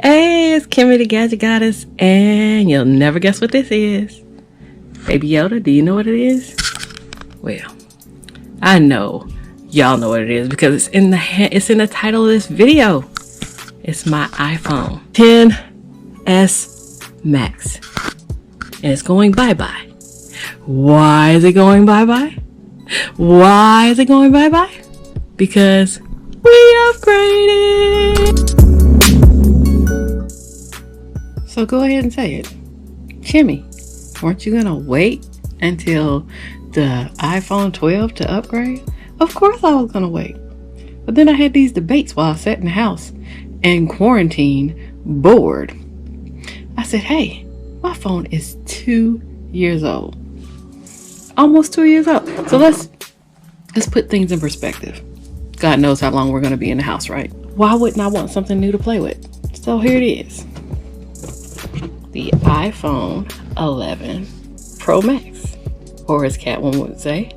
Hey, it's Kimmy the Gadget Goddess, and you'll never guess what this is. Baby Yoda, do you know what it is? Well, I know y'all know what it is because it's in the title of this video. It's my iPhone 10s Max, and it's going bye-bye. Why is it going bye-bye? Why is it going bye-bye? Because we upgraded. So go ahead and say it. Kimmy, weren't you gonna wait until the iPhone 12 to upgrade? Of course I was gonna wait. But then I had these debates while I sat in the house and quarantine, bored. I said, hey, my phone is 2 years old. Almost 2 years old. So let's put things in perspective. God knows how long we're gonna be in the house, right? Why wouldn't I want something new to play with? So here it is. The iPhone 11 Pro Max, or as Catwoman would say,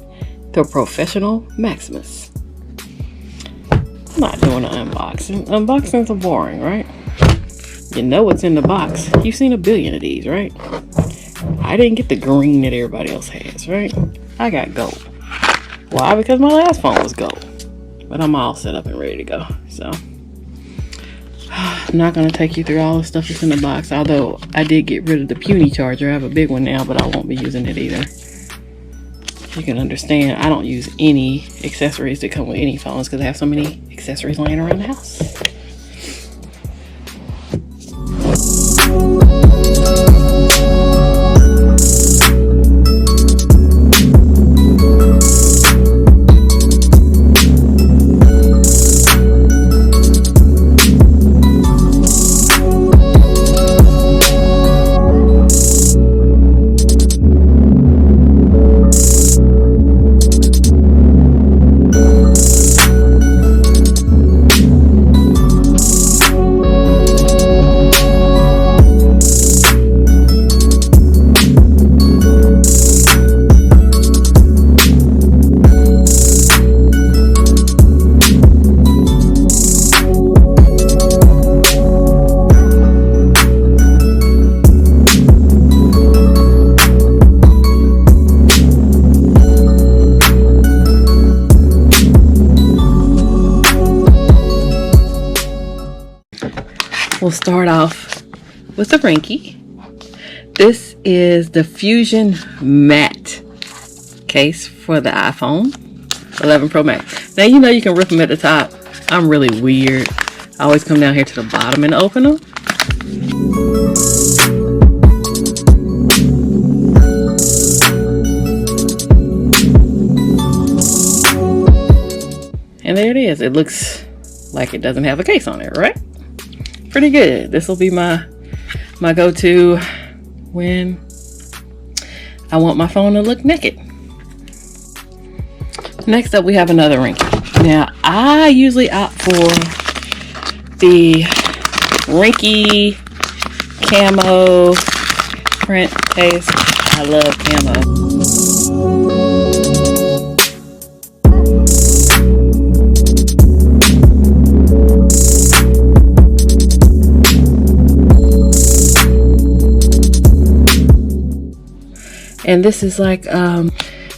the Professional Maximus. I'm not doing an unboxing. Unboxings are boring, right? You know what's in the box. You've seen a billion of these, right? I didn't get the green that everybody else has, right? I got gold. Why? Because my last phone was gold. But I'm all set up and ready to go, so I'm not going to take you through all the stuff that's in the box, although I did get rid of the puny charger. I have a big one now, but I won't be using it either. You can understand I don't use any accessories that come with any phones because I have so many accessories laying around the house. We'll start off with the Ringke. This is the Fusion matte case for the iPhone 11 Pro Max. Now you know you can rip them at the top. I'm really weird. I always come down here to the bottom and open them. And there it is. It looks like it doesn't have a case on it, right? Pretty good. This will be my go-to when I want my phone to look naked. Next up, we have another Ringke. Now, I usually opt for the Ringke camo print case. I love camo. And this is like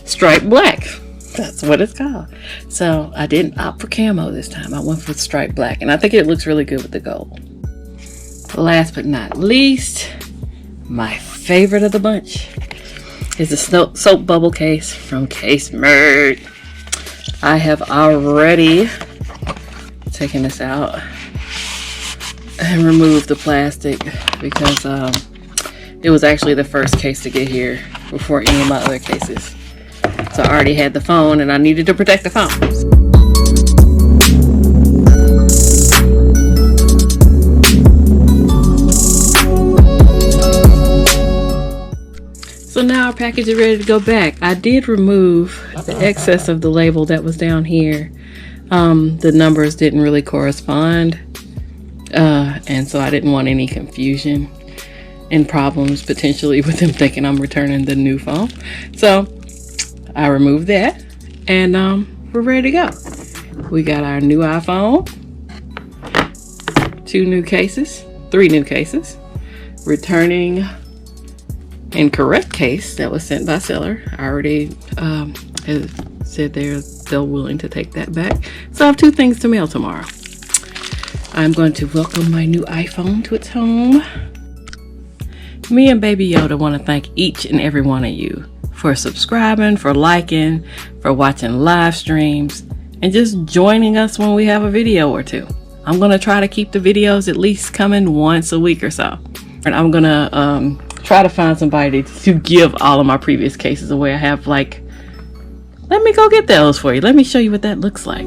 striped black. That's what it's called. So I didn't opt for camo this time. I went for striped black. And I think it looks really good with the gold. Last but not least, my favorite of the bunch is the soap bubble case from Case Mert. I have already taken this out and removed the plastic because it was actually the first case to get here before any of my other cases. So I already had the phone and I needed to protect the phone. So now our package is ready to go back. I did remove the excess of the label that was down here. The numbers didn't really correspond. And so I didn't want any confusion and problems potentially with them thinking I'm returning the new phone. So I removed that and we're ready to go. We got our new iPhone, 2 new cases, 3 new cases, returning incorrect case that was sent by seller. I already said they're still willing to take that back. So I have 2 things to mail tomorrow. I'm going to welcome my new iPhone to its home. Me and Baby Yoda want to thank each and every one of you for subscribing, for liking, for watching live streams, and just joining us when we have a video or 2. I'm going to try to keep the videos at least coming once a week or so. And I'm going to try to find somebody to give all of my previous cases away. I have like, let me go get those for you. Let me show you what that looks like.